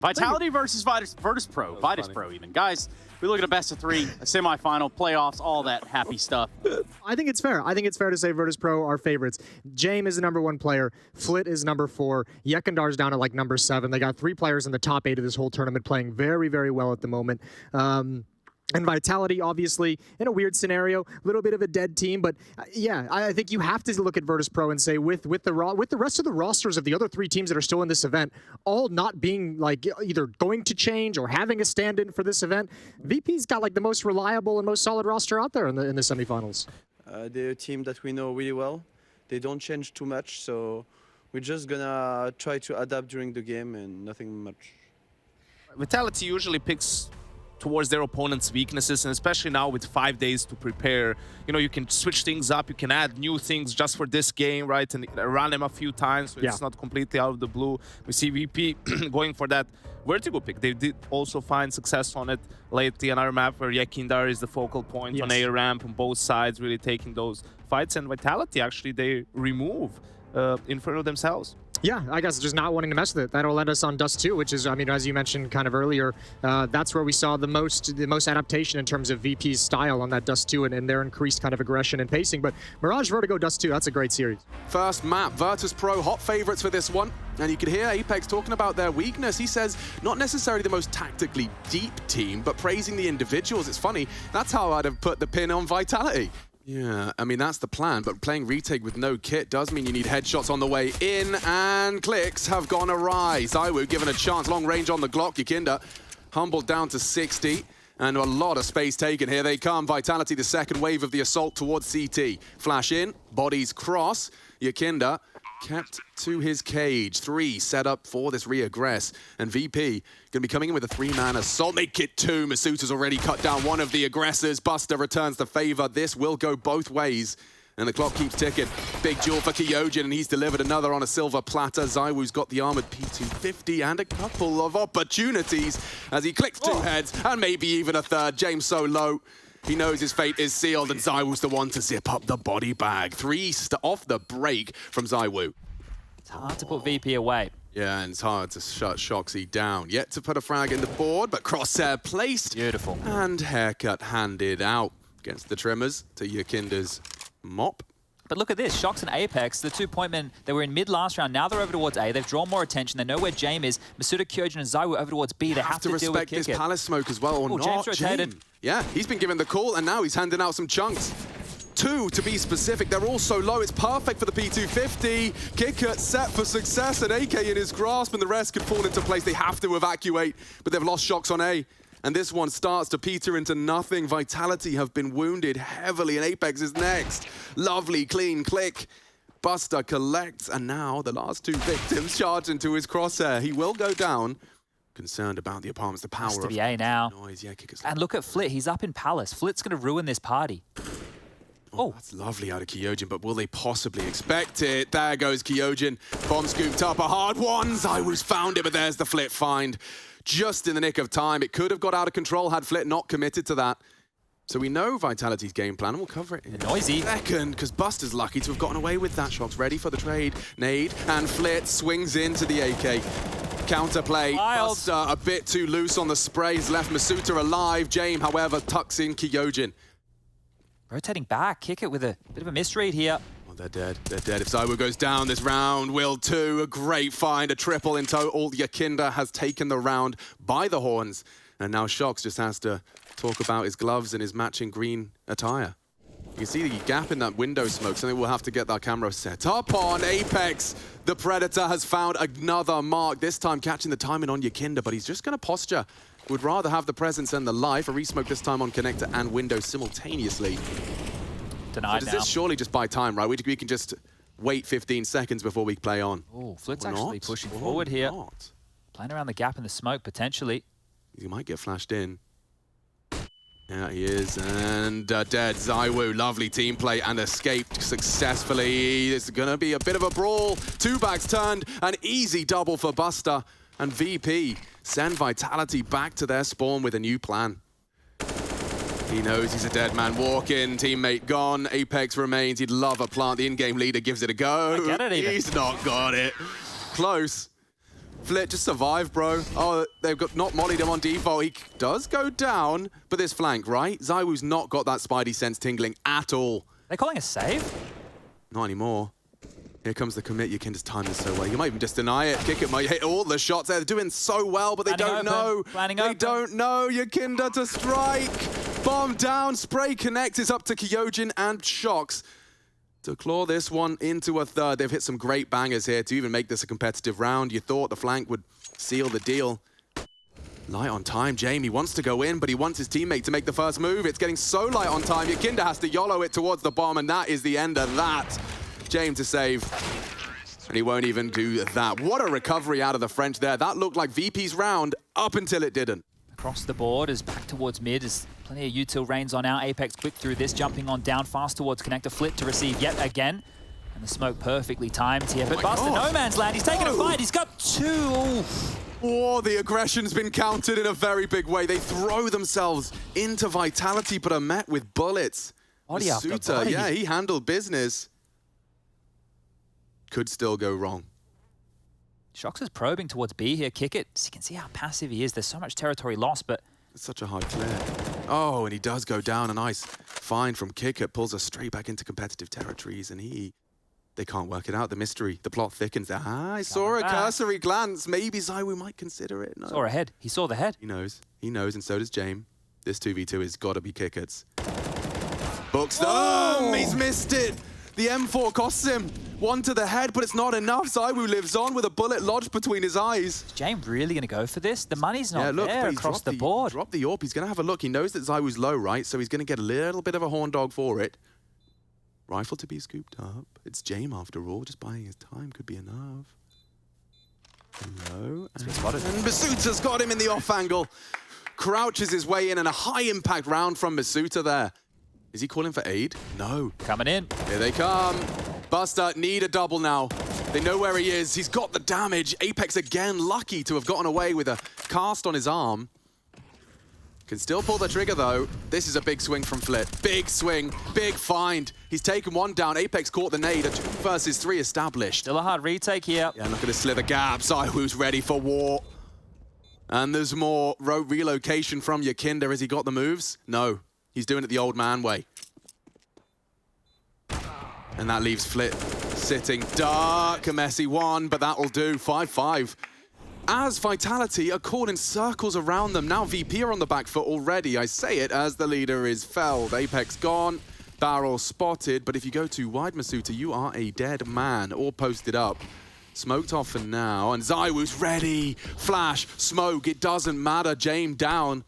Vitality versus Virtus.Pro. Virtus.Pro even. Guys, we look at a best of 3, a semifinal, playoffs, all that happy stuff. I think it's fair. I think it's fair to say Virtus.Pro are favorites. Jame is the #1 player. Flit is #4. Yekendar's down to like #7. They got 3 players in the top 8 of this whole tournament playing very, very well at the moment. And Vitality, obviously, in a weird scenario, a little bit of a dead team. But yeah, I think you have to look at Virtus.Pro and say with the rest of the rosters of the other 3 teams that are still in this event, all not being like either going to change or having a stand-in for this event, VP's got like the most reliable and most solid roster out there in the semifinals. They're a team that we know really well. They don't change too much, so we're just gonna try to adapt during the game and nothing much. Vitality usually picks towards their opponent's weaknesses, and especially now with 5 days to prepare, you know, you can switch things up, you can add new things just for this game, right, and run them a few times, so it's not completely out of the blue. We see VP going for that vertigo pick. They did also find success on it lately on our map where Yekindar is the focal point on A ramp on both sides, really taking those fights, and Vitality actually they remove Inferno themselves. Yeah, I guess just not wanting to mess with it. That'll land us on Dust 2, which is, I mean, as you mentioned kind of earlier, that's where we saw the most adaptation in terms of VP's style on that Dust 2 and their increased kind of aggression and pacing. But Mirage Vertigo Dust 2, that's a great series. First map, Virtus.Pro, hot favorites for this one. And you can hear Apex talking about their weakness. He says, not necessarily the most tactically deep team, but praising the individuals. It's funny, that's how I'd have put the pin on Vitality. Yeah, I mean, that's the plan, but playing retake with no kit does mean you need headshots on the way in, and clicks have gone awry. ZywOo given a chance, long range on the Glock. Yakinda humbled down to 60, and a lot of space taken. Here they come, Vitality, the second wave of the assault towards CT. Flash in, bodies cross, Yakinda kept to his cage. 3 set up for this reaggress, and VP gonna be coming in with a 3-man assault. Make it 2. Masuta's already cut down one of the aggressors. Buster returns the favor. This will go both ways, and the clock keeps ticking. Big duel for Kyojin, and he's delivered another on a silver platter. ZywOo's got the armored P250 and a couple of opportunities as he clicks 2 heads, and maybe even a 3rd. James so low. He knows his fate is sealed, and ZywOo's the one to zip up the body bag. 3 off the break from ZywOo. It's hard to put VP away. Yeah, and it's hard to shut Shoxy down. Yet to put a frag in the board, but crosshair placed. Beautiful. And haircut handed out against the Trimmers to Yakinda's mop. But look at this, Shox and Apex, the 2 point men, they were in mid last round, now they're over towards A, they've drawn more attention, they know where Jame is, Masuta, Kyojin and ZywOo over towards B, they have to deal with respect kick this palace smoke as well, or not. James rotated. Yeah, he's been given the call, and now he's handing out some chunks. 2 to be specific, they're all so low, it's perfect for the P250. Kickert set for success, and AK in his grasp, and the rest could fall into place. They have to evacuate, but they've lost Shox on A. And this one starts to peter into nothing. Vitality have been wounded heavily, and Apex is next. Lovely, clean click. Buster collects, and now the last 2 victims charge into his crosshair. He will go down. Concerned about the apartments, the power has to of be A now. Noise. Yeah, and look at Flit, he's up in Palace. Flit's going to ruin this party. Oh, that's lovely out of Kyojin, but will they possibly expect it? There goes Kyojin. Bomb scooped up, a hard one. ZywOo's found it, but there's the Flit find. Just in the nick of time. It could have got out of control had Flit not committed to that. So we know Vitality's game plan, and we'll cover it in Noisy. a second, because Buster's lucky to have gotten away with that. Shox ready for the trade. Nade, and Flit swings into the AK. Counterplay. Wild. Buster a bit too loose on the sprays, left Masuta alive. Jame, however, tucks in Kyojin. Rotating back, kick it with a bit of a misread here. Oh, they're dead. They're dead. If ZywOo goes down this round, will 2. A great find, a triple in total. Yakinda has taken the round by the horns. And now Shox just has to talk about his gloves and his matching green attire. You can see the gap in that window smoke, something we'll have to get that camera set up on. Apex, the Predator, has found another mark, this time catching the timing on Yakinda, but he's just going to posture. Would rather have the presence and the life. A resmoke this time on connector and window simultaneously. Denied so does now. this surely just buy time, right? We can just wait 15 seconds before we play on. Oh, Flit's actually pushing forward here. Not. Playing around the gap in the smoke, potentially. He might get flashed in. Yeah, he is, and dead. ZywOo, lovely team play and escaped successfully. It's gonna be a bit of a brawl. 2 bags turned, an easy double for Buster. And VP send Vitality back to their spawn with a new plan. He knows he's a dead man walking, teammate gone, Apex remains. He'd love a plant, the in-game leader gives it a go. I get it even. He's not got it. Close. Flit, just survive, bro. Oh, they've got not mollied him on default. He does go down, but this flank, right? ZywOo's not got that spidey sense tingling at all. They're calling a save? Not anymore. Here comes the commit. Yakinda's timing so well. You might even just deny it. Kick it might hit all the shots. They're doing so well, but they don't know. They don't know. Yakinda to strike. Bomb down. Spray connect is up to Kyojin and Shox to claw this one into a third. They've hit some great bangers here to even make this a competitive round. You thought the flank would seal the deal. Light on time. Jamie wants to go in, but he wants his teammate to make the first move. It's getting so light on time. Yakinda has to YOLO it towards the bomb, and that is the end of that. James to save, and he won't even do that. What a recovery out of the French there. That looked like VP's round up until it didn't. Across the board is back towards mid as plenty of util rains on out. Apex quick through this, jumping on down fast towards connector. Flit to receive yet again. And the smoke perfectly timed here. But Buster, no man's land. He's taking a fight. He's got two. Oh, the aggression's been countered in a very big way. They throw themselves into Vitality, but are met with bullets. Body after Masuta, body. yeah, he handled business. Could still go wrong. Shox is probing towards B here. Kick it. So you can see how passive he is. There's so much territory lost, but It's such a hard clear. Oh, and he does go down. A nice find from Kickit. Pulls us straight back into competitive territories, and they can't work it out. The mystery, the plot thickens. I saw a cursory glance. Maybe ZywOo might consider it. No. saw a head. He saw the head. He knows, and so does James. This 2v2 has got to be Kickit's. Books them! He's missed it! The M4 costs him. One to the head, but it's not enough. ZywOo lives on with a bullet lodged between his eyes. Is James really going to go for this? The money's not Look, there but he's across the board. Drop the AWP. He's going to have a look. He knows that ZywOo's low, right? So he's going to get a little bit of a horn dog for it. Rifle to be scooped up. It's James after all. Just buying his time could be enough. Hello. And Masuta's got him in the off angle. Crouches his way in, and a high impact round from Masuta there. Is he calling for aid? No. Coming in. Here they come. Buster need a double now. They know where he is. He's got the damage. Apex again lucky to have gotten away with a cast on his arm. Can still pull the trigger though. This is a big swing from Flit. Big swing, big find. He's taken one down. Apex caught the nade. A 2 versus 3 established. Still a hard retake here. Yeah, look at the slither gap. ZywOo's ready for war. And there's more relocation from Yakinda. Has he got the moves? No. He's doing it the old man way. And that leaves Flit sitting dark, a messy one, but that'll do. 5-5. As Vitality are caught in circles around them. Now VP are on the back foot already. I say it as the leader is felled. Apex gone, barrel spotted, but if you go too wide, Masuta, you are a dead man, all posted up. Smoked off for now, and ZywOo's ready. Flash, smoke, it doesn't matter. James down.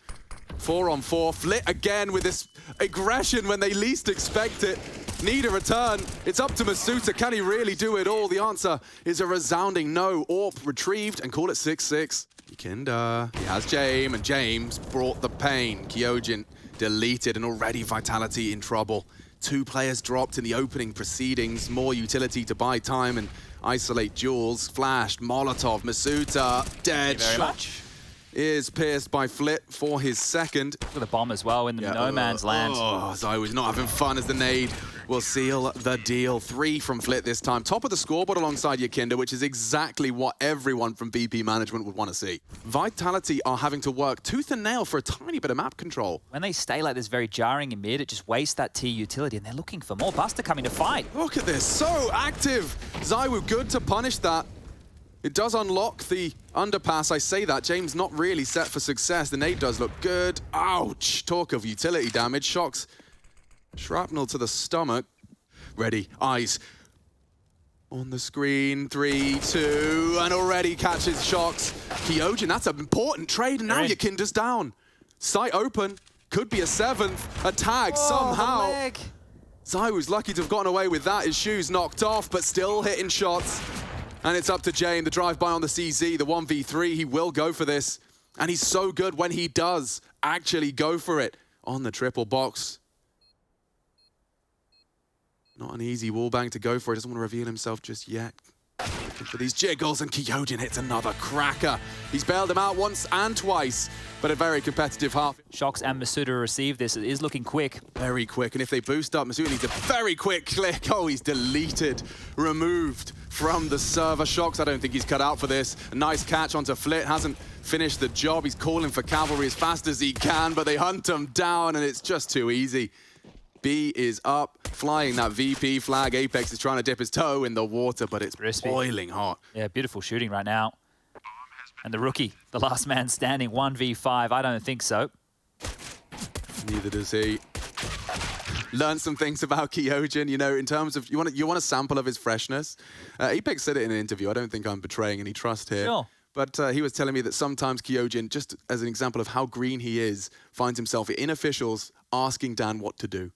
4-on-4. Flit again with this aggression when they least expect it. Need a return. It's up to Masuta. Can he really do it all? The answer is a resounding no. AWP retrieved and call it 6-6. Yakinda, he has James, and James brought the pain. Kyojin deleted, and already Vitality in trouble. 2 players dropped in the opening proceedings. More utility to buy time and isolate duels. Flashed, Molotov, Masuta, dead. Thank you very much. Is pierced by Flit for his second. For the bomb as well in the no man's land. Oh, ZywOo's not having fun as the nade will seal the deal. 3 from Flit this time. Top of the scoreboard alongside Yakinda, which is exactly what everyone from BP management would want to see. Vitality are having to work tooth and nail for a tiny bit of map control. When they stay like this very jarring in mid, it just wastes that T utility, and they're looking for more. Buster coming to fight. Look at this, so active. ZywOo good to punish that. It does unlock the underpass, I say that. James not really set for success. The nade does look good. Ouch! Talk of utility damage. Shox. Shrapnel to the stomach. Ready. Eyes. On the screen. 3, 2, and already catches Shox. Kyojin, that's an important trade, and now Yakinda's down. Sight open. Could be a 7th. A tag somehow. ZywOo's lucky to have gotten away with that. His shoes knocked off, but still hitting shots. And it's up to James, the drive-by on the CZ, the 1v3. He will go for this. And he's so good when he does actually go for it on the triple box. Not an easy wallbang to go for. He doesn't want to reveal himself just yet. Looking for these jiggles, and Kyojin hits another cracker. He's bailed him out once and twice, but a very competitive half. Shox and Masuta receive this. It is looking quick. Very quick, and if they boost up, Masuta needs a very quick click. Oh, he's deleted, removed from the server. Shox, I don't think he's cut out for this. A nice catch onto Flit, hasn't finished the job. He's calling for cavalry as fast as he can, but they hunt him down, and it's just too easy. B is up, flying that VP flag. Apex is trying to dip his toe in the water, but it's Crispy. boiling hot. Yeah, beautiful shooting right now. And the rookie, the last man standing, 1v5. I don't think so. Neither does he. Learned some things about Kyojin, you know, in terms of, you want a sample of his freshness. Apex said it in an interview. I don't think I'm betraying any trust here. Sure. But he was telling me that sometimes Kyojin, just as an example of how green he is, finds himself in officials asking Dan what to do.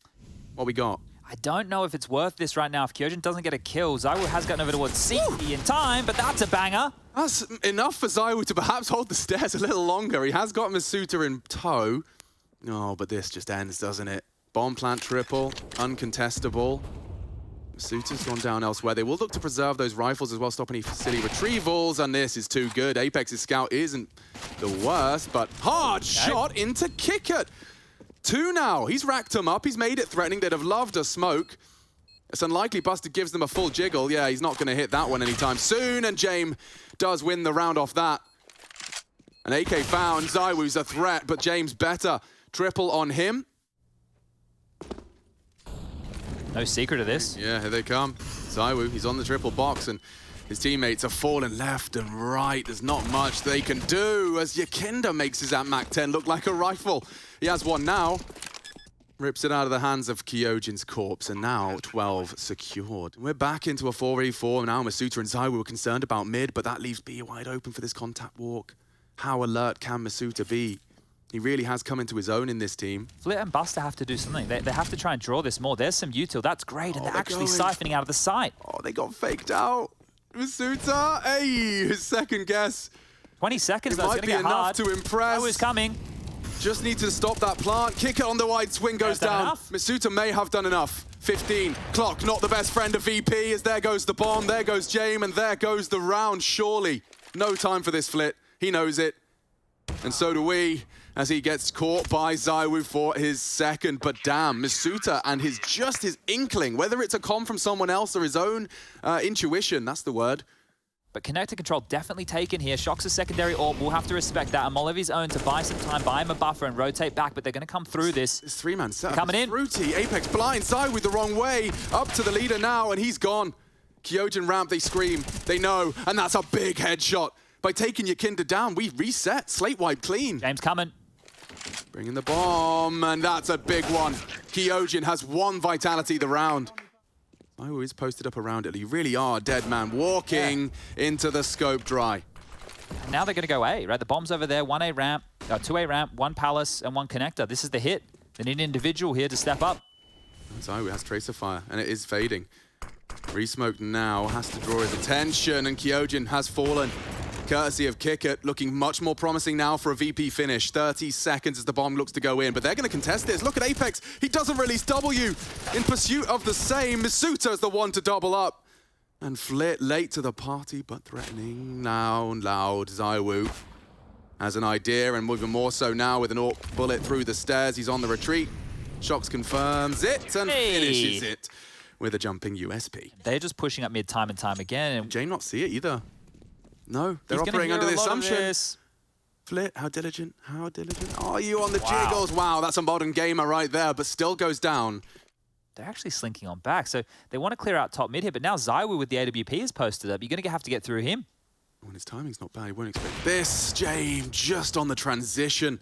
What we got? I don't know if it's worth this right now. If Kyojin doesn't get a kill, ZywOo has gotten over towards CT in time, but that's a banger. That's enough for ZywOo to perhaps hold the stairs a little longer. He has got Masuta in tow. Oh, but this just ends, doesn't it? Bomb plant triple, uncontestable. Masuta's gone down elsewhere. They will look to preserve those rifles as well, stop any city retrievals, and this is too good. Apex's scout isn't the worst, but hard shot into Kickert. 2 now. He's racked them up. He's made it threatening. They'd have loved a smoke. It's unlikely Buster gives them a full jiggle. Yeah, he's not going to hit that one anytime soon, and James does win the round off that. An AK found. ZywOo's a threat, but James better. Triple on him. No secret of this. Yeah, here they come. ZywOo, he's on the triple box, and his teammates are falling left and right. There's not much they can do as Yakinda makes his Mac 10 look like a rifle. He has one now. Rips it out of the hands of Kyojin's corpse, and now 12 secured. We're back into a 4v4 now. Masuta and ZywOo are concerned about mid, but that leaves B wide open for this contact walk. How alert can Masuta be? He really has come into his own in this team. Flit and Buster have to do something. They have to try and draw this more. There's some util. That's great, and they're actually siphoning out of the site. Oh, they got faked out. Masuta, hey, his second guess. 20 seconds, It though. It's might going be to get enough hard. to impress. ZywOo's coming. Just need to stop that plant. Kick it on the wide swing goes Done down. enough? Masuta may have done enough. 15. Clock, not the best friend of VP, as there goes the bomb, there goes James, and there goes the round, surely. No time for this Flit. He knows it. And so do we, as he gets caught by ZywOo for his second. But damn, Masuta and his inkling, whether it's a comm from someone else or his own intuition, that's the word. But connector control definitely taken here. Shox' secondary orb, we'll have to respect that. And Molevi's own to buy some time, buy him a buffer and rotate back, but they're going to come through this. This 3-man setup Coming in. Fruity. Apex blind, ZywOo the wrong way. Up to the leader now, and he's gone. Kyojin ramp, they scream, they know, and that's a big headshot. By taking Yakinda down, we reset, slate wipe clean. James coming. Bringing the bomb, and that's a big one. Kyojin has 1 vitality the round. ZywOo is posted up around it. You really are a dead man walking into the scope dry. And now they're going to go A, right? The bomb's over there, 1A ramp, 2A ramp, 1 palace, and 1 connector. This is the hit. They need an individual here to step up. ZywOo has Tracer Fire, and it is fading. Resmoke now has to draw his attention, and Kyojin has fallen. Courtesy of Kickert, looking much more promising now for a VP finish. 30 seconds as the bomb looks to go in, but they're going to contest this. Look at Apex. He doesn't release W in pursuit of the same. Masuta is the one to double up. And Flit late to the party, but threatening now. Loud ZywOo has an idea, and even more so now with an AWP bullet through the stairs. He's on the retreat. Shox confirms it and finishes it with a jumping USP. They're just pushing up mid time and time again. And Jane not see it either. No, they're he's operating gonna under hear the a lot of assumption. this. Flit, how diligent are you on the jiggles? Wow, that's a modern gamer right there, but still goes down. They're actually slinking on back. So they want to clear out top mid here, but now ZywOo with the AWP is posted up. You're going to have to get through him. When his timing's not bad, he won't expect this. James just on the transition.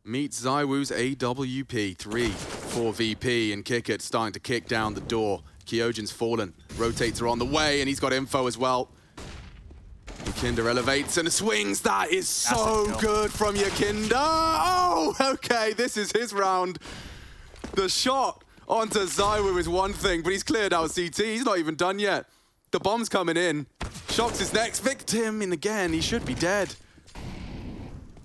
Meets ZywOo's AWP. 3 for VP, and Kickert starting to kick down the door. Kyojin's fallen. Rotates are on the way, and he's got info as well. Yakinda elevates and swings. That is so good from Yakinda. Oh, okay, this is his round. The shot onto ZywOo is one thing, but he's cleared out CT. He's not even done yet. The bomb's coming in. Shox is next victim, and again, he should be dead.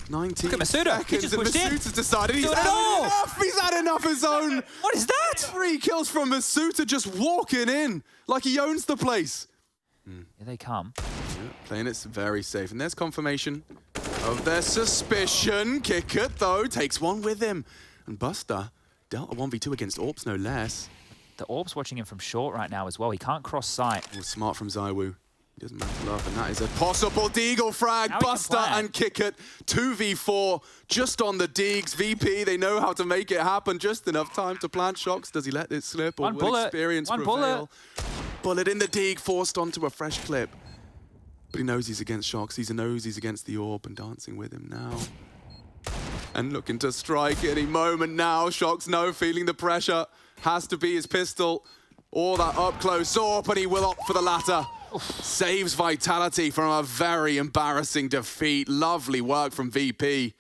19 Look at Masuta. He seconds, just and pushed in. Masuta's decided he's Doing it had all. enough. He's had enough his own. What is that? 3 kills from Masuta just walking in like he owns the place. Here they come. Playing it very safe, and there's confirmation of their suspicion. Kickert, though, takes one with him. And Buster dealt a 1v2 against AWPs, no less. The Orb's watching him from short right now as well. He can't cross sight. Oh, smart from Zywoo. He doesn't matter love, and that is a possible Deagle frag. Now he can Buster plan. and kick it. 2v4 just on the Deegs. VP, they know how to make it happen. Just enough time to plant Shox. Does he let it slip, or One will bullet. experience One prevail? Bullet in the Deeg, forced onto a fresh clip. But he knows he's against Shox. He knows he's against the Orb, and dancing with him now. And looking to strike any moment now. Shox, no, feeling the pressure. Has to be his pistol or that up-close Orb, but he will opt for the latter. Saves Vitality from a very embarrassing defeat. Lovely work from VP.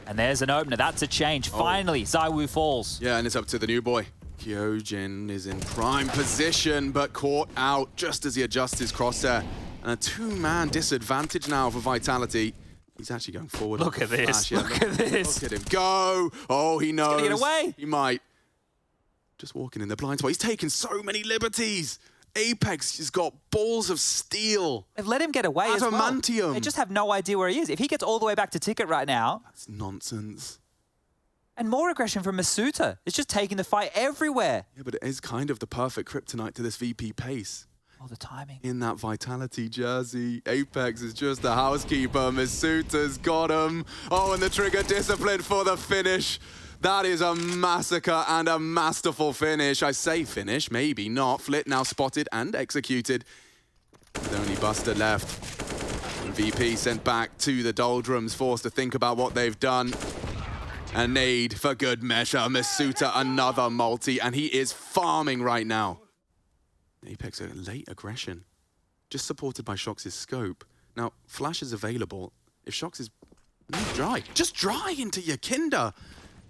And there's an opener. That's a change. Finally, Zywoo falls. Yeah, and it's up to the new boy. Kyojin is in prime position, but caught out just as he adjusts his crosshair. And a two-man disadvantage now for Vitality. He's actually going forward. Look at this. Flash. Yeah, Look at this. Look at him go. Oh, he knows. gonna get away. He might. Just walking in the blind spot. He's taken so many liberties. Apex has got balls of steel. They've let him get away as well. Adamantium. They just have no idea where he is. If he gets all the way back to Ticket right now, That's nonsense. and more aggression from Masuta, it's just taking the fight everywhere. Yeah, but it is kind of the perfect kryptonite to this VP pace. Oh, the timing. In that Vitality jersey, Apex is just the housekeeper. Misuta's got him. Oh, and the trigger discipline for the finish. That is a massacre and a masterful finish. I say finish, maybe not. Flit now spotted and executed. With only Buster left. And VP sent back to the doldrums, forced to think about what they've done. A nade for good measure. Masuta another multi, and he is farming right now. Apex a late aggression, just supported by Shox's scope. Now, Flash is available. If Shox is dry, just dry into your Kinder.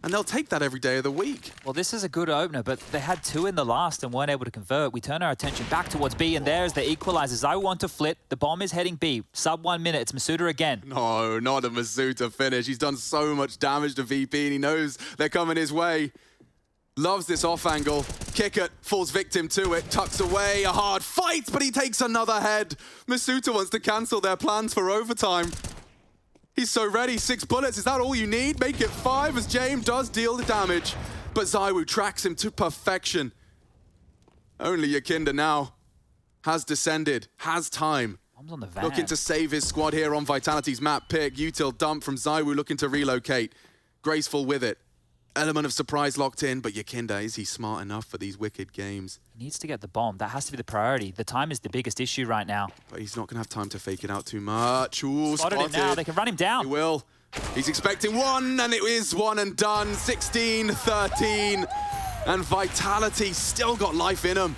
And they'll take that every day of the week. Well, this is a good opener, but they had two in the last and weren't able to convert. We turn our attention back towards B, and there's the equalizers. I want to flit. The bomb is heading B. Sub 1 minute. It's Masuta again. No, not a Masuta finish. He's done so much damage to VP, and he knows they're coming his way. Loves this off angle. Kick it, falls victim to it, tucks away, a hard fight, but he takes another head. Masuta wants to cancel their plans for overtime. He's so ready, 6 bullets, is that all you need? Make it 5 as James does deal the damage. But Zywoo tracks him to perfection. Only Yakinda now has descended, has time. Bomb's on the van. Looking to save his squad here on Vitality's map pick. Util dump from Zywoo looking to relocate. Graceful with it. Element of surprise locked in, but Yakinda, is he smart enough for these wicked games? He needs to get the bomb. That has to be the priority. The time is the biggest issue right now. But he's not going to have time to fake it out too much. Ooh, Spotted him now. They can run him down. He will. He's expecting one, and it is one and done. 16-13. And Vitality still got life in him.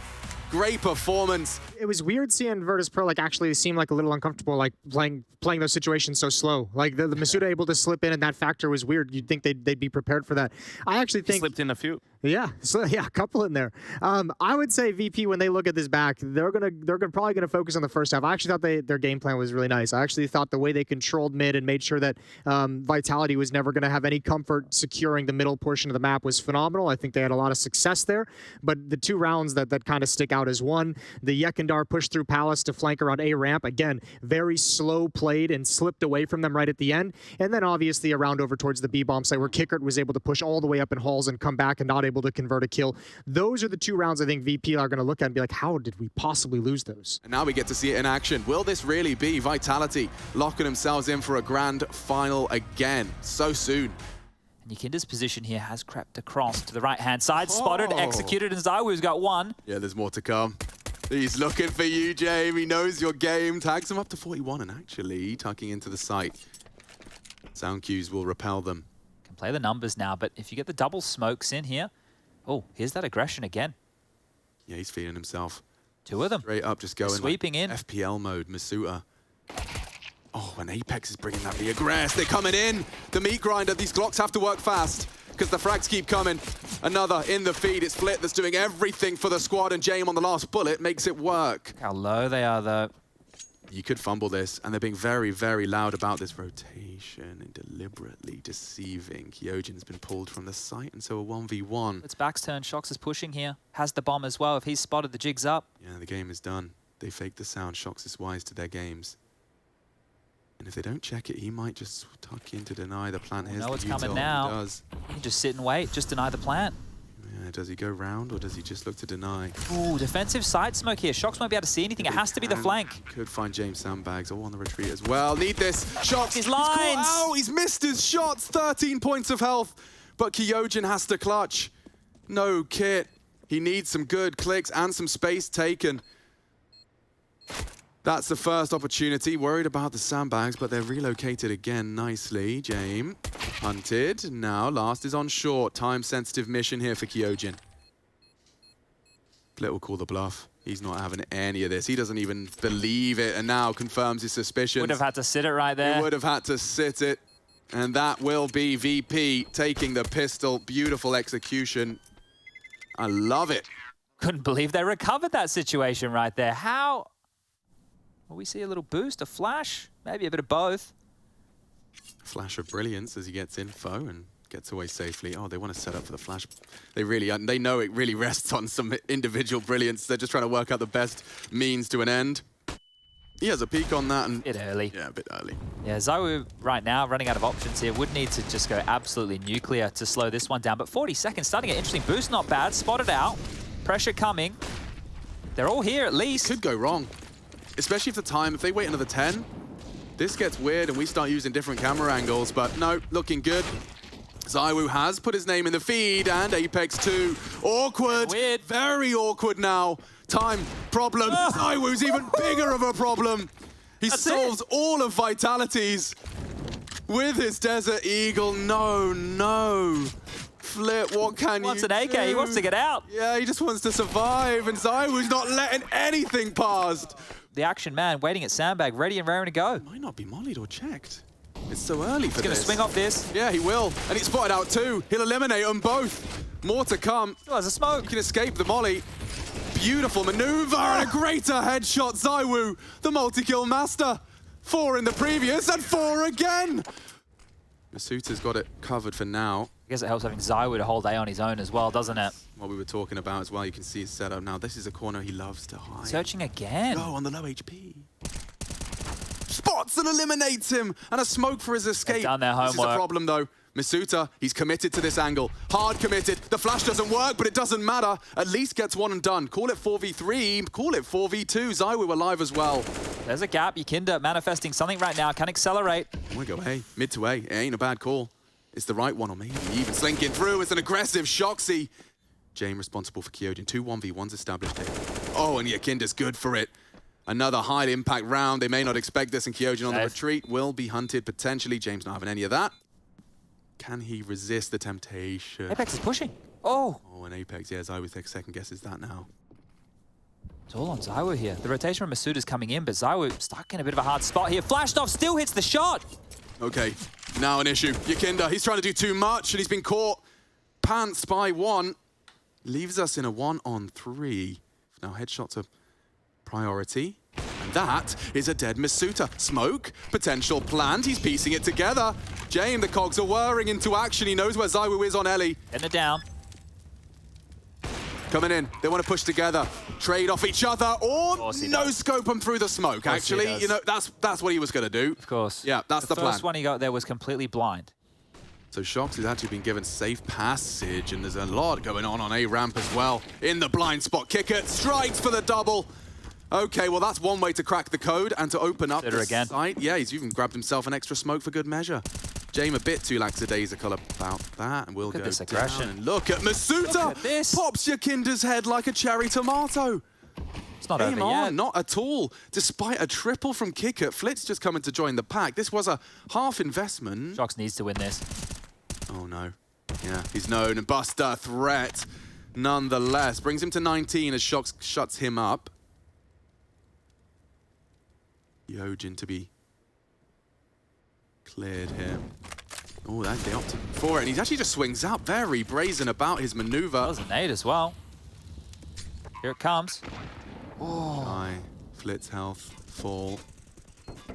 Great performance. It was weird seeing Virtus.Pro like actually seem like a little uncomfortable, like playing those situations so slow. Like the Masuta able to slip in, and that factor was weird. You'd think they'd be prepared for that. I actually think Slipped in a few. yeah, so, yeah, a couple in there. I would say VP, when they look at this back, they're probably gonna focus on the first half. I actually thought their game plan was really nice. I actually thought the way they controlled mid and made sure that Vitality was never gonna have any comfort securing the middle portion of the map was phenomenal. I think they had a lot of success there. But the 2 rounds that kind of stick out as one, the Yekindar push through Palace to flank around A ramp, again, very slow played and slipped away from them right at the end. And then obviously a round over towards the B bomb site where Kickert was able to push all the way up in halls and come back and not able to convert a kill. Those are the 2 rounds I think VP are going to look at and be like, how did we possibly lose those? And now we get to see it in action. Will this really be Vitality locking themselves in for a grand final again so soon? And Yakinda's position here has crept across to the right-hand side. Spotted, executed, and Zywoo's got one. Yeah, there's more to come. He's looking for you, Jamie. He knows your game. Tags him up to 41 and actually tucking into the site. Sound cues will repel them. Can play the numbers now, but if you get the double smokes in here, oh, here's that aggression again. Yeah, he's feeling himself. 2 of them. Straight up, just going Sweeping like in. FPL mode, Masuta. Oh, and Apex is bringing that the aggress. They're coming in. The meat grinder. These Glocks have to work fast because the frags keep coming. Another in the feed. It's Flit that's doing everything for the squad, and Jame on the last bullet makes it work. Look how low they are, though. You could fumble this, and they're being very, very loud about this rotation and deliberately deceiving. Kyojin's been pulled from the site, and so a 1v1. It's back's turn. Shox is pushing here. Has the bomb as well. If he's spotted, the jig's up. Yeah, the game is done. They fake the sound. Shox is wise to their games. And if they don't check it, he might just tuck in to deny the plant. Here's know the what's coming util. now. He does. You can just sit and wait. Just deny the plant. Does he go round or does he just look to deny? Ooh, defensive side smoke here. Shox won't be able to see anything. It has to be the flank. Could find James sandbags all on the retreat as well. Need this. Shox. His He's caught lines. out. He's missed his shots. 13 points of health. But Kyojin has to clutch. No kit. He needs some good clicks and some space taken. That's the first opportunity. Worried about the sandbags, but they're relocated again nicely. James hunted. Now last is on short. Time-sensitive mission here for Kyojin. Flit will call the bluff. He's not having any of this. He doesn't even believe it, and now confirms his suspicions. Would have had to sit it right there. He would have had to sit it. And that will be VP taking the pistol. Beautiful execution. I love it. Couldn't believe they recovered that situation right there. How? Will we see a little boost, a flash? Maybe a bit of both. Flash of brilliance as he gets info and gets away safely. Oh, they want to set up for the flash. They know it really rests on some individual brilliance. They're just trying to work out the best means to an end. He has a peek on that. And Bit early. Yeah, a bit early. Yeah, ZywOo right now running out of options here. Would need to just go absolutely nuclear to slow this one down. But 40 seconds, starting an interesting boost, not bad. Spotted out. Pressure coming. They're all here at least. Could go wrong. Especially if they wait another 10, this gets weird and we start using different camera angles, but no, looking good. ZywOo has put his name in the feed, and Apex 2. Awkward. Weird. Very awkward now. Time problem. ZywOo's even bigger of a problem. He solves all of Vitality's with his Desert Eagle. No. Flip, what can you do? Wants an AK, he wants to get out. Yeah, he just wants to survive, and ZywOo's not letting anything past. The action man waiting at sandbag, ready and raring to go. Might not be mollied or checked. It's so early for this. He's going to swing off this. Yeah, he will. And he's spotted out too. He'll eliminate them both. More to come. Still has a smoke. He can escape the molly. Beautiful maneuver and a greater headshot. ZywOo, the multi-kill master. 4 in the previous and 4 again. Masuta's got it covered for now. I guess it helps having ZywOo to hold A on his own as well, doesn't it? What we were talking about as well, you can see his setup now. This is a corner he loves to hide. Searching again. Oh, on the low HP. Spots and eliminates him, and a smoke for his escape. They've done their This is a homework. problem though. Masuta, he's committed to this angle. Hard committed. The flash doesn't work, but it doesn't matter. At least gets one and done. Call it 4v3, call it 4v2. ZywOo alive as well. There's a gap. Yikinda manifesting something right now. Can accelerate. I'm gonna go A, mid to A. It ain't a bad call. It's the right one, or maybe even slinking through. It's an aggressive Shoxy. Jame responsible for Kyojin. 2 1v1s established here. Oh, and Yikinda's good for it. Another high impact round. They may not expect this, and Kyojin on the retreat will be hunted potentially. James not having any of that. Can he resist the temptation? Apex is pushing. Oh. Oh, and Apex, yeah, ZywOo take second guesses that now. It's all on ZywOo here. The rotation from Masuta's coming in, but ZywOo stuck in a bit of a hard spot here. Flashed off, still hits the shot. Okay, now an issue. Yikinda, he's trying to do too much, and he's been caught pantsed by one. Leaves us in a 1-on-3. Now headshots are priority. And that is a dead Masuta. Smoke, potential plant. He's piecing it together. Jame, the cogs are whirring into action. He knows where ZywOo is on Ellie. Getting it down. Coming in. They want to push together. Trade off each other, or no scope them through the smoke. Actually, you know, that's what he was going to do. Of course. Yeah, that's the plan. The first one he got there was completely blind. So Shox has actually been given safe passage, and there's a lot going on A ramp as well. In the blind spot, Kicker strikes for the double. Okay, well that's one way to crack the code and to open up the site. Yeah, he's even grabbed himself an extra smoke for good measure. Jame a bit too lackadaisical about that, and we'll go this aggression. down and look at Masuta. Look at this. Pops Yikinda's head like a cherry tomato. It's not Game over yet. on, not at all. Despite a triple from Kicker, Flit's just coming to join the pack. This was a half investment. Shox needs to win this. Oh no. Yeah, he's known, and Buster threat nonetheless. Brings him to 19 as Shox shuts him up. Kyojin to be cleared here. Oh, that's the option for it, and he actually just swings out, very brazen about his maneuver. That was a nade as well. Here it comes. Oh. Flit's health, fall.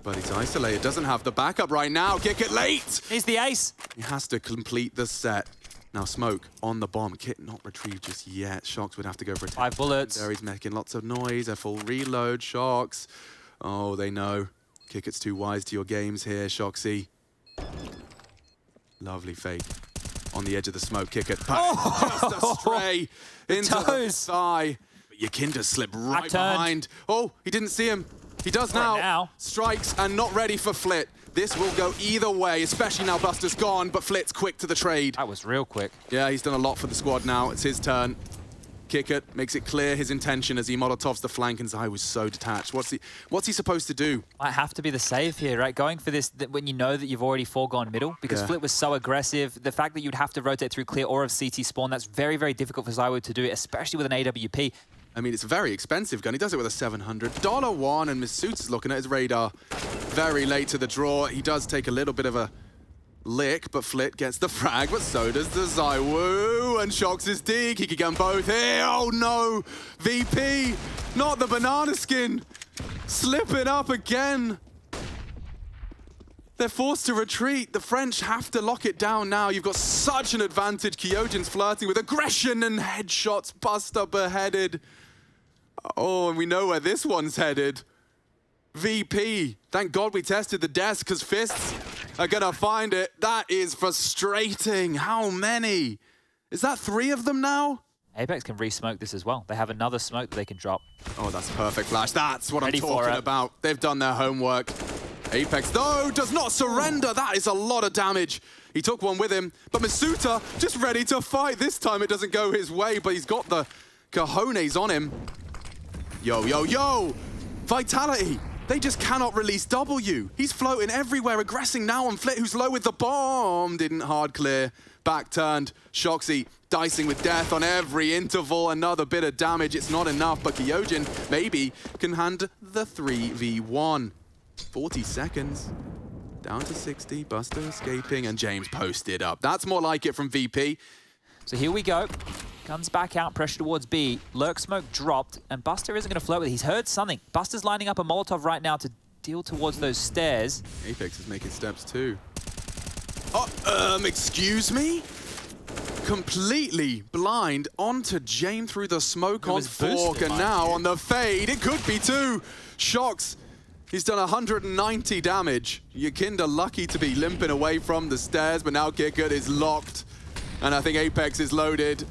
But he's isolated, doesn't have the backup right now. Kick it late! He's the ace. He has to complete the set. Now Smoke on the bomb. Kit not retrieved just yet. Shox would have to go for a 5 bullets. There he's making lots of noise. A full reload. Shox. Oh, they know. Kick it's too wise to your games here, Shoxy. Lovely fake on the edge of the smoke. Kick it. Just a stray into the toes. thigh. But Yakinda slipped right turned. behind. Oh, he didn't see him. He does now. Strikes and not ready for Flit. This will go either way, especially now Buster's gone, but Flit's quick to the trade. That was real quick. Yeah, he's done a lot for the squad now. It's his turn. Kick it, makes it clear his intention as he Molotovs the flank, and Zai was so detached. What's he supposed to do? Might have to be the save here, right? Going for this when you know that you've already foregone middle, because Flit was so aggressive. The fact that you'd have to rotate through clear or of CT spawn, that's very, very difficult for Zywoo to do, especially with an AWP. I mean, it's a very expensive gun. He does it with a $700 one, and Misut's looking at his radar. Very late to the draw. He does take a little bit of a lick, but Flit gets the frag, but so does the Zywoo, and shocks his dig. He could get them both here. Oh no! VP, not the banana skin. Slipping up again. They're forced to retreat. The French have to lock it down now. You've got such an advantage. Kyojin's flirting with aggression and headshots. Buster beheaded. Oh, and we know where this one's headed. VP. Thank God we tested the desk, because fists are gonna find it. That is frustrating. How many? Is that 3 of them now? Apex can re-smoke this as well. They have another smoke that they can drop. Oh, that's perfect flash. That's what Ready I'm for talking it. about. They've done their homework. Apex, though, does not surrender. That is a lot of damage. He took one with him, but Masuta just ready to fight. This time it doesn't go his way, but he's got the cojones on him. Yo, yo, yo! Vitality! They just cannot release W. He's floating everywhere, aggressing now on Flit, who's low with the bomb. Didn't hard clear. Back turned. Shoxy dicing with death on every interval. Another bit of damage. It's not enough, but Kyojin maybe can hand the 3v1. 40 seconds. Down to 60. Buster escaping, and James posted up. That's more like it from VP. So here we go. Guns back out, pressure towards B. Lurk smoke dropped, and Buster isn't going to float with it. He's heard something. Buster's lining up a Molotov right now to deal towards those stairs. Apex is making steps too. Excuse me? Completely blind onto James through the smoke on Fork, and now on the fade, it could be 2. Shocks. He's done 190 damage. Yakinda lucky to be limping away from the stairs, but now Kickert is locked. And I think Apex is loaded.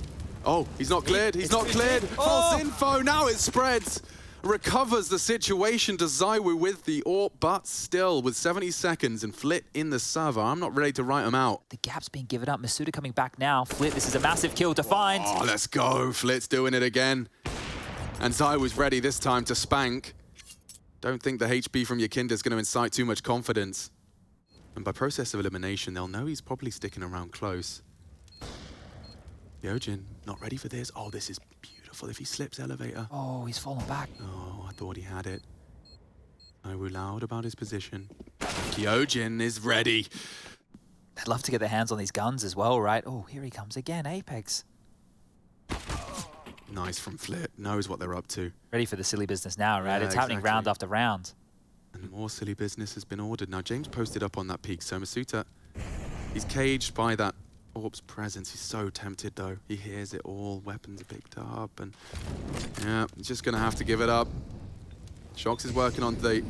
Oh, he's not cleared. He's not cleared. False info. Now it spreads. Recovers the situation to Zywoo with the AWP, but still with 70 seconds and Flit in the server. I'm not ready to write him out. The gap's being given up. Masuda coming back now. Flit, this is a massive kill to find. Oh, let's go. Flit's doing it again. And Zywoo's ready this time to spank. Don't think the HP from Yakinda is going to incite too much confidence. And by process of elimination, they'll know he's probably sticking around close. Kyojin, not ready for this. Oh, this is beautiful. If he slips elevator. Oh, he's fallen back. Oh, I thought he had it. Zywoo loud about his position. Kyojin is ready. They'd love to get their hands on these guns as well, right? Oh, here he comes again, Apex. Nice from Flit. Knows what they're up to. Ready for the silly business now, right? Yeah, It's happening exactly. round after round. And more silly business has been ordered. Now, James posted up on that peak. So Masuta, he's caged by that AWP's presence. He's so tempted, though. He hears it all. Weapons are picked up. And yeah, he's just going to have to give it up. Shox is working on the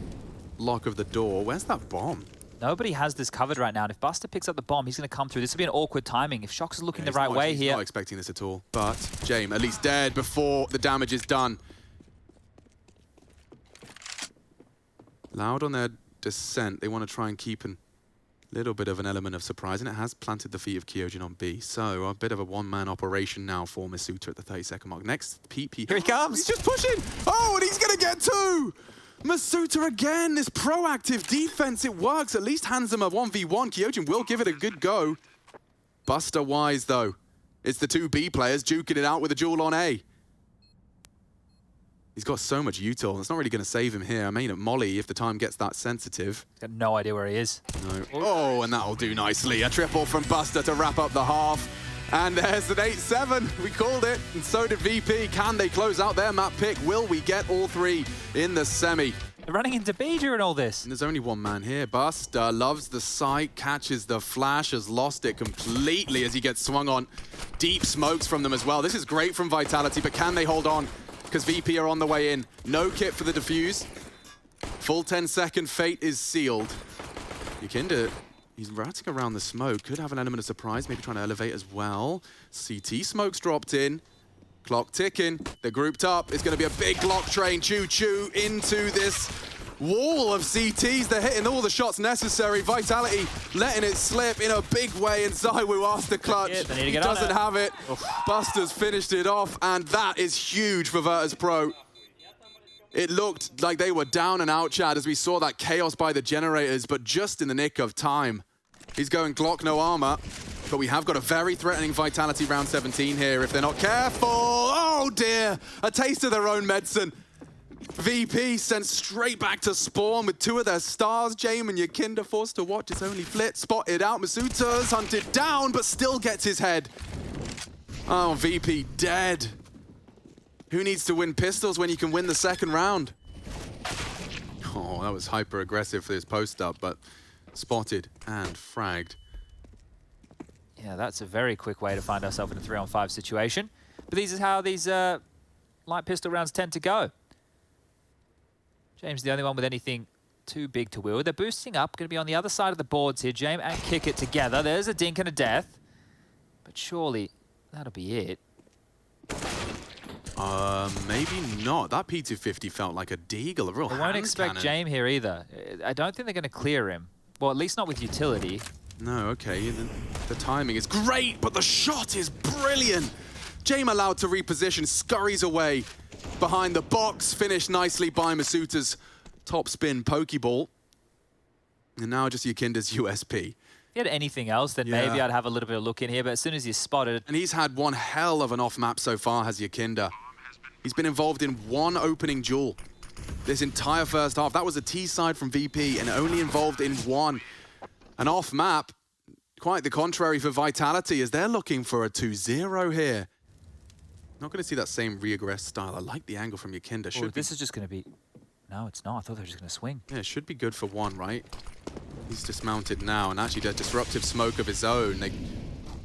lock of the door. Where's that bomb? Nobody has this covered right now. And if Buster picks up the bomb, he's going to come through. This will be an awkward timing. If Shox is looking the right way he's here. not expecting this at all. But James, at least dead before the damage is done. Loud on their descent. They want to try and keep a little bit of an element of surprise, and it has planted the feet of Kyojin on B. So a bit of a one-man operation now for Masuta at the 30-second mark. Next, PP. Here he comes. He's just pushing. Oh, and he's going to get 2. Masuta again. This proactive defense, it works. At least hands him a 1v1. Kyojin will give it a good go. Buster wise, though. It's the 2 B players duking it out with a duel on A. He's got so much util. It's not really going to save him here. I mean, at Molly, if the time gets that sensitive. He's got no idea where he is. No. Oh, and that'll do nicely. A triple from Buster to wrap up the half. And there's an 8-7. We called it. And so did VP. Can they close out their map pick? Will we get all 3 in the semi? They're running into B during all this. And there's only one man here. Buster loves the sight, catches the flash, has lost it completely as he gets swung on. Deep smokes from them as well. This is great from Vitality, but can they hold on? Because VP are on the way in. No kit for the defuse. Full 10-second fate is sealed. Yakinda, He's ratting around the smoke. Could have an element of surprise, maybe trying to elevate as well. CT smoke's dropped in. Clock ticking. They're grouped up. It's going to be a big Glock train choo-choo into this wall of CTs. They're hitting all the shots necessary. Vitality letting it slip in a big way, and ZywOo after clutch. He doesn't have it. Buster's finished it off, and that is huge for Virtus.Pro. It looked like they were down and out, Chad, as we saw that chaos by the generators, but just in the nick of time. He's going Glock, no armor, but we have got a very threatening Vitality round 17 here if they're not careful. Oh dear, a taste of their own medicine. VP sent straight back to spawn with 2 of their stars. Jame and Yakinda forced to watch his only flit. Spotted out. Masuta's hunted down, but still gets his head. Oh, VP dead. Who needs to win pistols when you can win the second round? Oh, that was hyper aggressive for his post up, but spotted and fragged. Yeah, that's a very quick way to find ourselves in a 3-on-5 situation. But these is how these light pistol rounds tend to go. James the only one with anything too big to wield. They're boosting up, going to be on the other side of the boards here. James and Kick it together. There's a dink and a death. But surely that'll be it. Maybe not. That P250 felt like a deagle, a real hand I won't expect cannon. James here either. I don't think they're going to clear him. Well, at least not with utility. No, okay. The timing is great, but the shot is brilliant. James allowed to reposition, scurries away behind the box, finished nicely by Masuta's top spin Pokeball. And now just Yakinda's USP. If he had anything else, then maybe I'd have a little bit of look in here, but as soon as he's spotted... And he's had one hell of an off-map so far, has Yakinda. He's been involved in 1 opening duel this entire first half. That was a T-side from VP and only involved in 1. An off-map, quite the contrary for Vitality, as they're looking for a 2-0 here. Not going to see that same regress style. I like the angle from Yakinda. Oh, this is just going to be... No, it's not. I thought they were just going to swing. Yeah, it should be good for 1, right? He's dismounted now, and actually does disruptive smoke of his own. They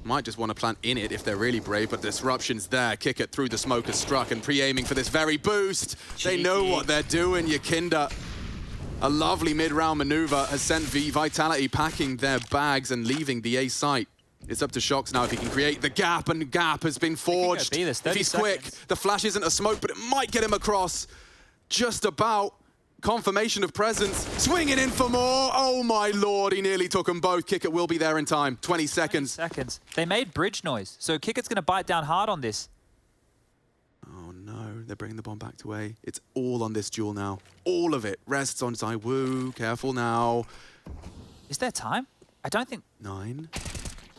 might just want to plant in it if they're really brave, but disruption's there. Kick it through the smoke has struck and pre-aiming for this very boost. Cheeky. They know what they're doing. Yakinda, a lovely mid-round maneuver, has sent Vitality packing their bags and leaving the A site. It's up to Shox now if he can create the gap, and gap has been forged. If he's quick, the flash isn't a smoke, but it might get him across. Just about. Confirmation of presence. Swinging in for more. Oh my lord, he nearly took them both. Kick it will be there in time. 20 seconds. 20 seconds. They made bridge noise, so Kick It's going to bite down hard on this. Oh no, they're bringing the bomb back to A. It's all on this duel now. All of it rests on ZywOo. Careful now. Is there time? I don't think... 9,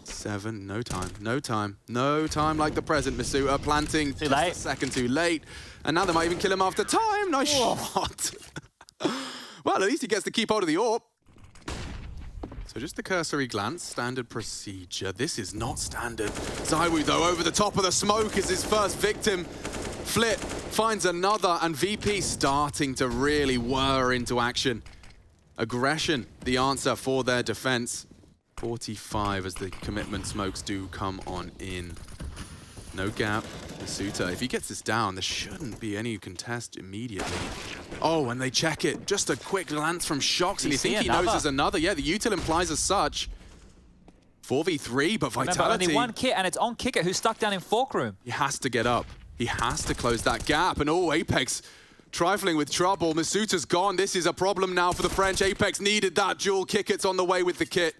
7, no time, no time. No time like the present. Masuta planting too late. A second too late. And now they might even kill him after time. Nice shot. Well, at least he gets to keep hold of the AWP. So just a cursory glance, standard procedure. This is not standard. ZywOo, though, over the top of the smoke is his first victim. Flit finds another, and VP starting to really whir into action. Aggression, the answer for their defense. 45 as the commitment smokes do come on in. No gap. Masuta, if he gets this down, there shouldn't be any contest immediately. Oh, and they check it. Just a quick glance from Shox, and you think he knows there's another. Yeah, the util implies as such. 4v3, but Vitality... Remember, only 1 kit, and it's on Kick It, who's stuck down in Fork Room. He has to get up. He has to close that gap, and oh, Apex trifling with trouble. Masuta's gone. This is a problem now for the French. Apex needed that duel. Kick It's on the way with the kit.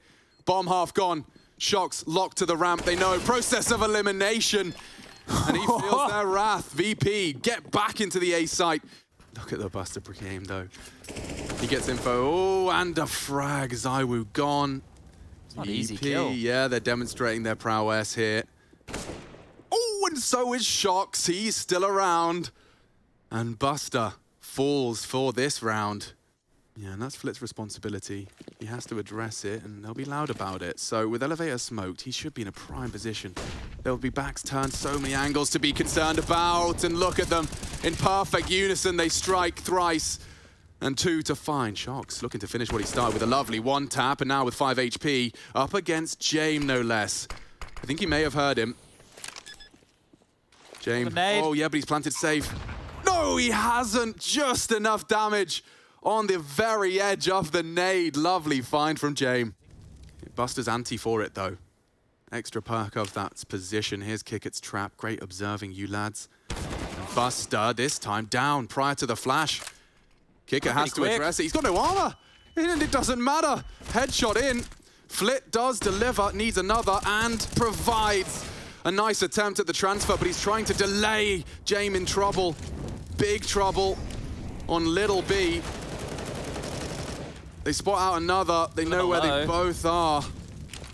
Bomb half gone. Shox locked to the ramp. They know. Process of elimination. And he feels their wrath. VP, get back into the A site. Look at the Buster pre-aim, though. He gets info. Oh, and a frag. ZywOo gone. Not easy kill. Yeah, they're demonstrating their prowess here. Oh, and so is Shox. He's still around. And Buster falls for this round. Yeah, and that's Flit's responsibility. He has to address it, and they'll be loud about it. So with Elevator smoked, he should be in a prime position. There'll be backs turned, so many angles to be concerned about. And look at them. In perfect unison, they strike thrice. And 2 to find. Shox looking to finish what he started with a lovely 1 tap, and now with 5 HP, up against Jame, no less. I think he may have heard him. Jame. Oh, yeah, but he's planted safe. No, he hasn't. Just enough damage on the very edge of the nade. Lovely find from Jame. Buster's anti for it, though. Extra perk of that position. Here's Kickett's trap. Great observing you lads. And Buster, this time, down prior to the flash. Kicker has to address it. He's got no armor. And it doesn't matter. Headshot in. Flit does deliver, needs another, and provides a nice attempt at the transfer, but he's trying to delay Jame in trouble. Big trouble on Little B. They spot out another. They know where they both are.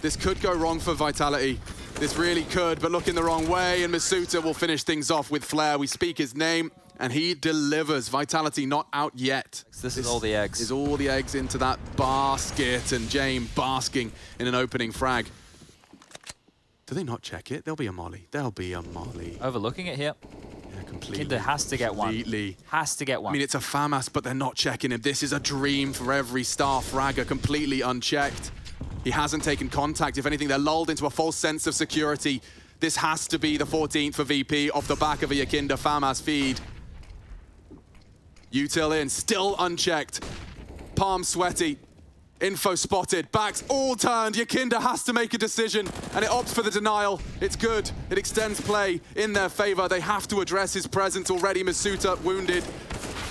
This could go wrong for Vitality. This really could, but looking the wrong way, and Masuta will finish things off with Flair. We speak his name, and he delivers. Vitality not out yet. This is all the eggs. Is all the eggs into that basket, and Jame basking in an opening frag. Do they not check it? There'll be a molly. There'll be a molly. Overlooking it here. Yeah, completely. Kinder has to get one. Has to get one. I mean, it's a FAMAS, but they're not checking him. This is a dream for every star fragger, completely unchecked. He hasn't taken contact. If anything, they're lulled into a false sense of security. This has to be the 14th for VP off the back of a Yakinda FAMAS feed. Util in, still unchecked. Palm sweaty. Info spotted, backs all turned. Yakinda has to make a decision, and it opts for the denial. It's good. It extends play in their favor. They have to address his presence already. Masuta wounded.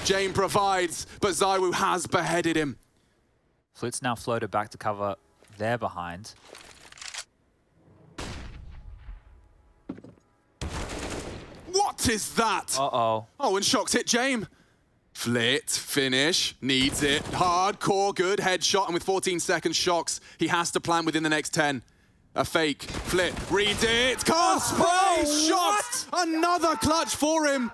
Jame provides, but Zywoo has beheaded him. Flit's now floated back to cover their behind. What is that? Uh-oh. Oh, and Shox hit Jame. Flit, finish, needs it. Hardcore, good headshot, and with 14 seconds, Shox, he has to plant within the next 10. A fake, Flit, reads it, can't spray, Shox! Another clutch for him.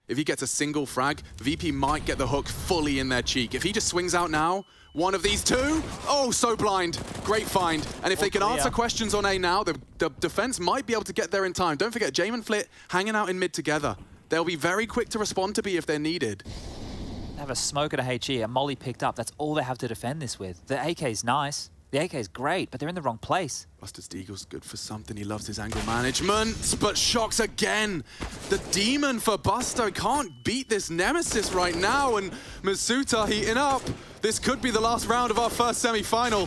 If he gets a single frag, VP might get the hook fully in their cheek. If he just swings out now, one of these two, oh, so blind. Great find. And if they can answer questions on A now, the defense might be able to get there in time. Don't forget, Jame and Flit hanging out in mid together. They'll be very quick to respond to B if they're needed. They have a smoke at a HE, a molly picked up. That's all they have to defend this with. The AK's nice. The AK's great, but they're in the wrong place. Buster's Deagle's good for something. He loves his angle management, but Shox again. The demon for Buster can't beat this nemesis right now, and Masuta heating up. This could be the last round of our first semi-final.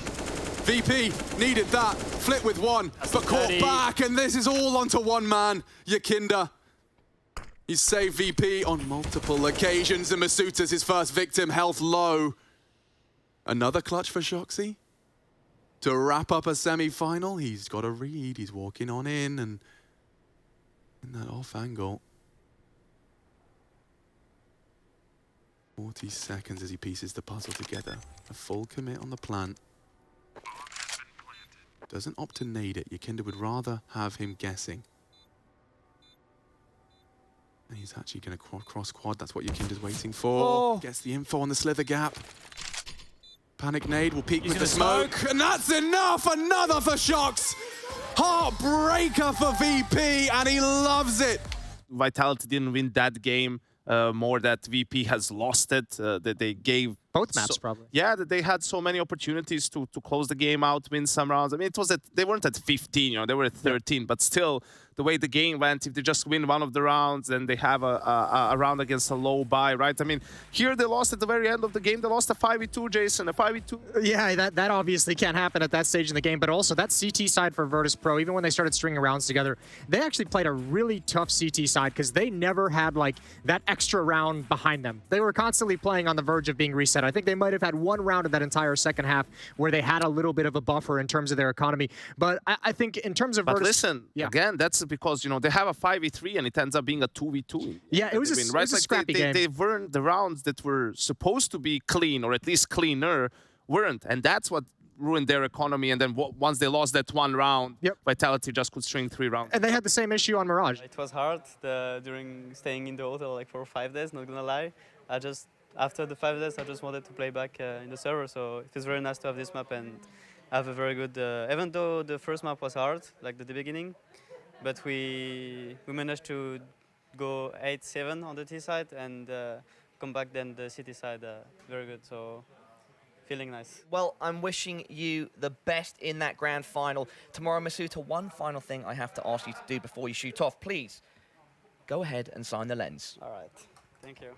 VP needed that. Flit with one, but caught back, and this is all onto one man, Yakinda. He saved VP on multiple occasions, and Masuta's his first victim, health low. Another clutch for Shoxy. To wrap up a semi-final, he's got a read. He's walking on in, and in that off angle. 40 seconds as he pieces the puzzle together. A full commit on the plant. Doesn't opt to nade it. Yakinda would rather have him guessing. And he's actually going to cross quad. That's what Yakinda's waiting for. Gets the info on the slither gap. Panic nade will peek with the smoke. And that's enough! Another for Shox! Heartbreaker for VP, and he loves it! Vitality didn't win that game. More that VP has lost it. That they gave Both maps, probably. Yeah, that they had so many opportunities to close the game out, win some rounds. I mean, it was they weren't at 15, you know, they were at 13, but still, the way the game went, if they just win one of the rounds, then they have a round against a low buy, right? I mean, here they lost at the very end of the game. They lost a 5v2, Jason, a 5v2. Yeah, that obviously can't happen at that stage in the game, but also that CT side for Virtus.Pro, even when they started stringing rounds together, they actually played a really tough CT side because they never had like that extra round behind them. They were constantly playing on the verge of being reset. I think they might have had one round in that entire second half where they had a little bit of a buffer in terms of their economy. But I think in terms of But listen, again, that's because, you know, they have a 5v3 and it ends up being a 2v2. Yeah, it was a scrappy game. They weren't the rounds that were supposed to be clean, or at least cleaner, weren't. And that's what ruined their economy. And then once they lost that one round, Vitality just could string 3 rounds. And they had the same issue on Mirage. It was hard during staying in the hotel like for 5 days, not gonna lie. After the 5 days, I just wanted to play back in the server, so it was very nice to have this map and have a very good, even though the first map was hard, like the beginning, but we managed to go 8-7 on the T side and come back then the city side very good, so feeling nice. Well, I'm wishing you the best in that grand final. Tomorrow, Masuta, one final thing I have to ask you to do before you shoot off. Please, go ahead and sign the lens. All right, thank you.